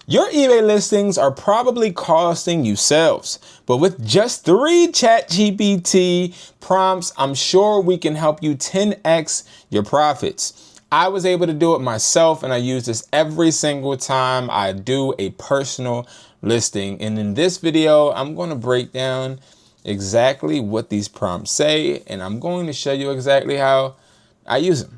Your eBay listings are probably costing you sales, but with just 3 ChatGPT prompts, I'm sure we can help you 10x your profits. I was able to do it myself, and I use this every single time I do a personal listing. And in this video, I'm going to break down exactly what these prompts say, and I'm going to show you exactly how I use them.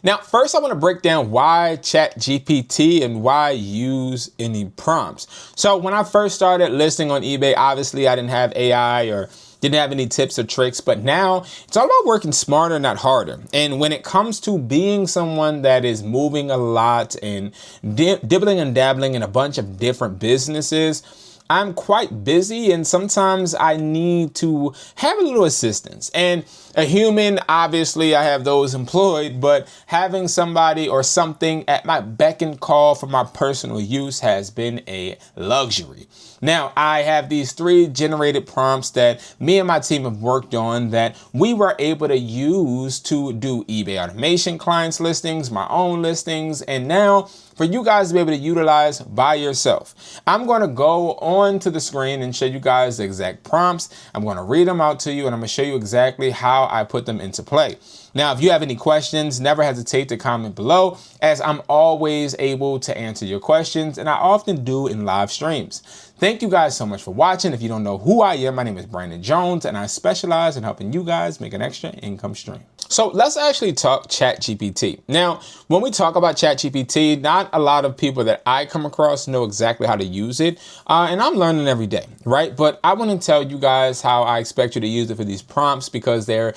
Now, first I want to break down why ChatGPT and why use any prompts. So when I first started listing on eBay, obviously I didn't have AI or didn't have any tips or tricks, but now it's all about working smarter, not harder. And when it comes to being someone that is moving a lot and dibbling and dabbling in a bunch of different businesses, I'm quite busy and sometimes I need to have a little assistance. And a human, obviously I have those employed, but having somebody or something at my beck and call for my personal use has been a luxury. Now, I have these 3 generated prompts that me and my team have worked on that we were able to use to do eBay automation clients listings, my own listings, and now for you guys to be able to utilize by yourself. I'm going to go on to the screen and show you guys the exact prompts. I'm going to read them out to you and I'm going to show you exactly how I put them into play. Now, if you have any questions, never hesitate to comment below, as I'm always able to answer your questions, and I often do in live streams. Thank you guys so much for watching. If you don't know who I am, my name is Brandon Jones, and I specialize in helping you guys make an extra income stream. So let's actually talk ChatGPT. Now, when we talk about ChatGPT, not a lot of people that I come across know exactly how to use it, and I'm learning every day, right? But I want to tell you guys how I expect you to use it for these prompts because they're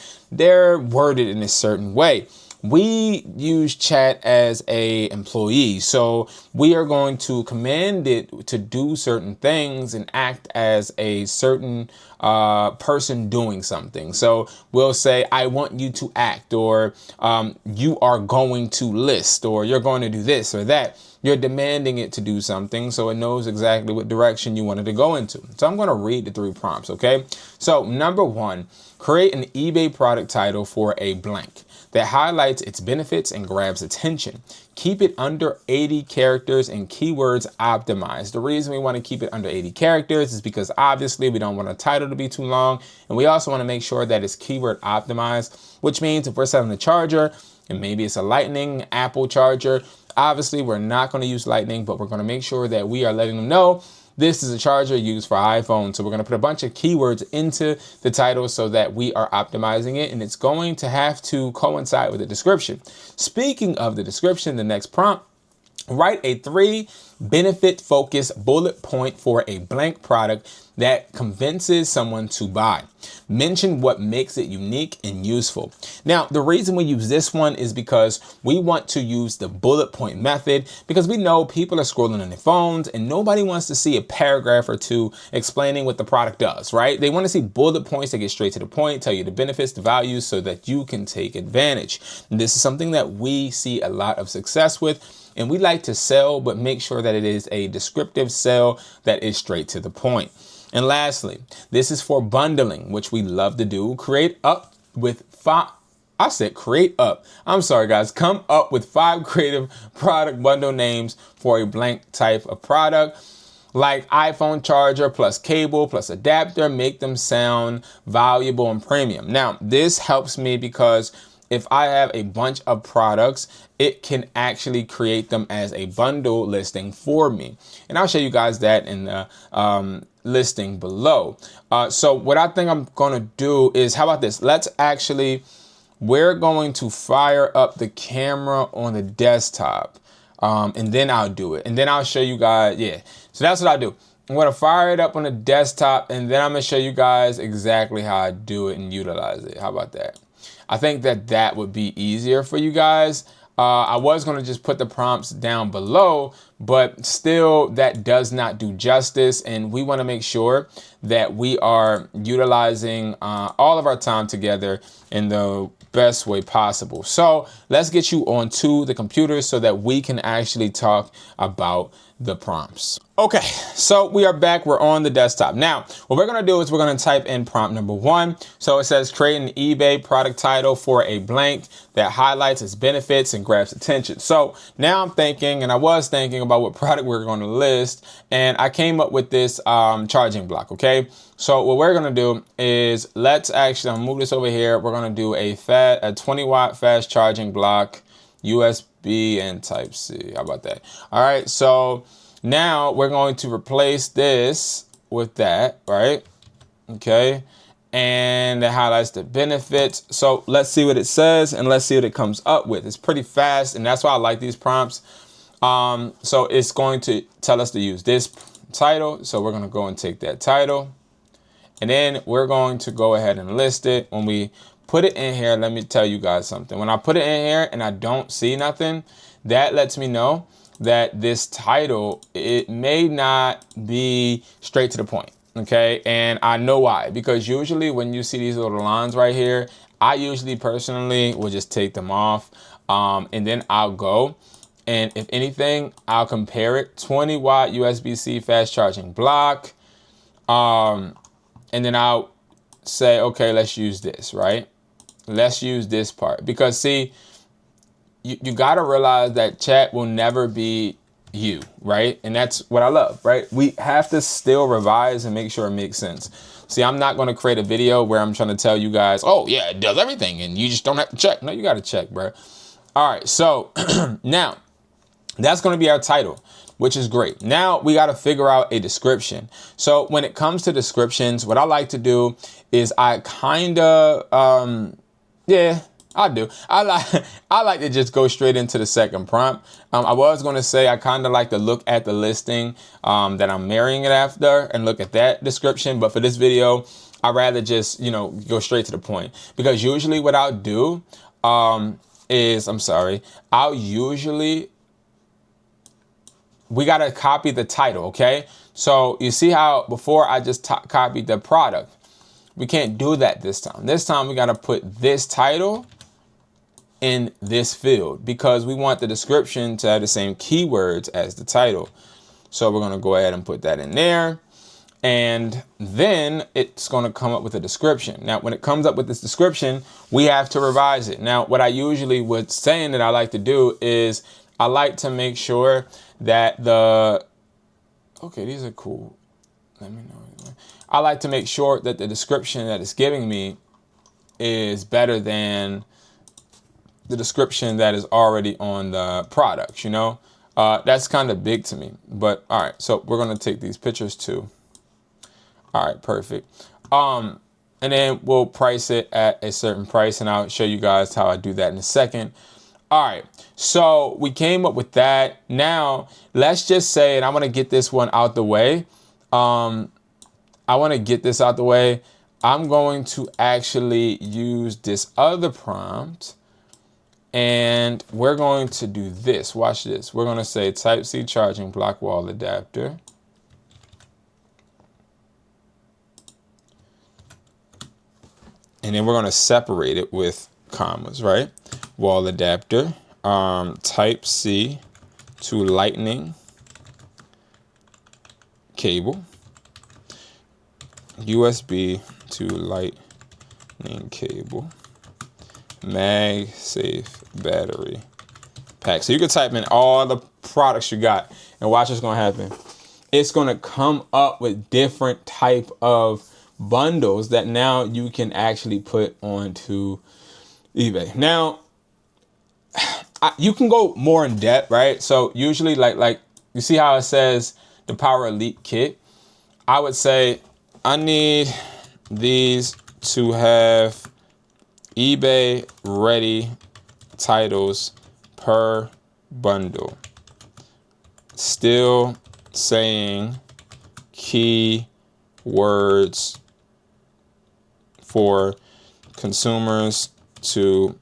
worded in a certain way. We use chat as a employee, so we are going to command it to do certain things and act as a certain person doing something. So we'll say, I want you to act, or you are going to list, or you're going to do this or that. You're demanding it to do something, so it knows exactly what direction you want it to go into. So I'm going to read the 3 prompts, okay? So number 1, create an eBay product title for a blank that highlights its benefits and grabs attention. Keep it under 80 characters and keywords optimized. The reason we want to keep it under 80 characters is because obviously we don't want a title to be too long, and we also want to make sure that it's keyword optimized, which means if we're selling a charger and maybe it's a Lightning Apple charger, obviously we're not going to use Lightning, but we're going to make sure that we are letting them know this is a charger used for iPhone. So we're going to put a bunch of keywords into the title so that we are optimizing it, and it's going to have to coincide with the description. Speaking of the description, the next prompt, write a 3 benefit focused bullet point for a blank product that convinces someone to buy. Mention what makes it unique and useful. Now, the reason we use this one is because we want to use the bullet point method, because we know people are scrolling on their phones and nobody wants to see a paragraph or 2 explaining what the product does, right? They want to see bullet points that get straight to the point, tell you the benefits, the values, so that you can take advantage. And this is something that we see a lot of success with. And we like to sell, but make sure that it is a descriptive sell that is straight to the point. And lastly, this is for bundling, which we love to do. Come up with 5 creative product bundle names for a blank type of product, like iPhone charger plus cable plus adapter. Make them sound valuable and premium. Now, this helps me because if I have a bunch of products, it can actually create them as a bundle listing for me. And I'll show you guys that in the listing below. So what I think I'm going to do is, how about this? We're going to fire up the camera on the desktop, and then I'll do it. And then I'll show you guys, yeah. So that's what I do. I'm going to fire it up on the desktop, and then I'm going to show you guys exactly how I do it and utilize it. How about that? I think that would be easier for you guys. I was going to just put the prompts down below, but still that does not do justice. And we want to make sure that we are utilizing all of our time together in the best way possible. So let's get you onto the computer so that we can actually talk about the prompts. Okay, so we are back. We're on the desktop. Now, what we're going to do is we're going to type in prompt number 1. So it says create an eBay product title for a blank that highlights its benefits and grabs attention. So now I'm thinking, and I was thinking about what product we're going to list, and I came up with this charging block. Okay, so what we're going to do is I'll move this over here. We're going to do a 20 watt fast charging block, USB and Type C. How about that? All right, so now we're going to replace this with that, right? Okay, and it highlights the benefits. So let's see what it says and let's see what it comes up with. It's pretty fast, and that's why I like these prompts. So it's going to tell us to use this title. So we're going to go and take that title, and then we're going to go ahead and list it. When we put it in here, let me tell you guys something. When I put it in here and I don't see nothing, that lets me know that this title, it may not be straight to the point. Okay, and I know why, because usually when you see these little lines right here, I usually personally will just take them off, and then I'll go, and if anything, I'll compare it. 20 watt USB-C fast charging block, and then I'll say, okay, let's use this, right? Let's use this part, because see, you got to realize that chat will never be you, right? And that's what I love, right? We have to still revise and make sure it makes sense. See, I'm not going to create a video where I'm trying to tell you guys, oh yeah, it does everything and you just don't have to check. No, you got to check, bro. All right, so now that's going to be our title, which is great. Now we got to figure out a description. So when it comes to descriptions, what I like to do is I kind of, I do. I like to just go straight into the second prompt. I was going to say I kind of like to look at the listing that I'm marrying it after and look at that description. But for this video, I'd rather just, go straight to the point. Because usually what I'll do we got to copy the title, okay? So you see how before I just copied the product. We can't do that this time. This time we got to put this title in this field because we want the description to have the same keywords as the title. So we're going to go ahead and put that in there, and then it's going to come up with a description. Now, when it comes up with this description, we have to revise it. Now, what I usually would say that I like to do is I like to make sure that these are cool. Let me know. I like to make sure that the description that it's giving me is better than the description that is already on the products, that's kind of big to me. But all right, so we're going to take these pictures too. All right, perfect. And then we'll price it at a certain price, and I'll show you guys how I do that in a second. All right, so we came up with that. Now let's just say, and I want to get this one out the way. I'm going to actually use this other prompt, and we're going to do this. Watch this. We're going to say Type C charging block wall adapter. And then we're going to separate it with commas, right? Wall adapter, Type C to lightning cable, USB to lightning cable, MagSafe battery pack. So you can type in all the products you got and watch what's going to happen. It's going to come up with different type of bundles that now you can actually put onto eBay. Now, you can go more in depth, right? So usually like you see how it says the Power Elite kit. I would say I need these to have eBay ready titles per bundle. Still saying key words for consumers to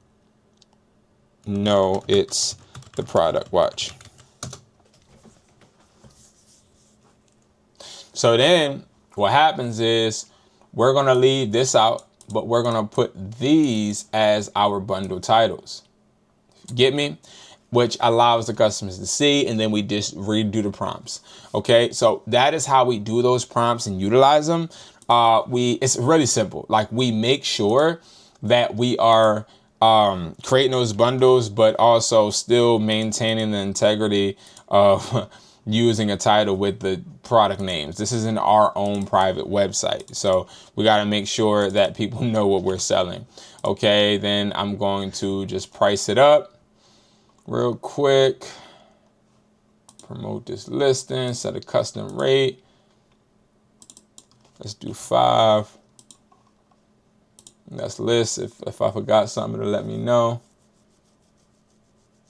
know it's the product. Watch. So then what happens is we're going to leave this out, but we're going to put these as our bundle titles. Get me? Which allows the customers to see, and then we just redo the prompts. Okay, so that is how we do those prompts and utilize them. It's really simple. Like, we make sure that we are creating those bundles, but also still maintaining the integrity of using a title with the product names. This isn't our own private website, so we got to make sure that people know what we're selling. Okay, then I'm going to just price it up real quick. Promote this listing, set a custom rate. Let's do 5. That's list. If I forgot something, to let me know.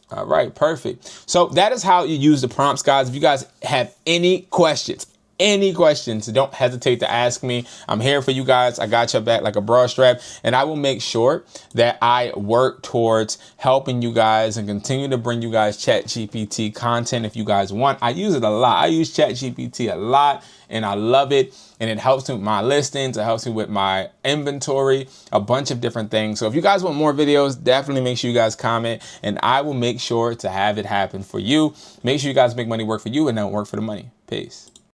All right, perfect. So that is how you use the prompts, guys. If you guys have any questions, don't hesitate to ask me. I'm here for you guys. I got your back like a broad strap, and I will make sure that I work towards helping you guys and continue to bring you guys ChatGPT content if you guys want. I use it a lot. I use ChatGPT a lot, and I love it. And it helps me with my listings. It helps me with my inventory, a bunch of different things. So if you guys want more videos, definitely make sure you guys comment, and I will make sure to have it happen for you. Make sure you guys make money work for you and don't work for the money. Peace.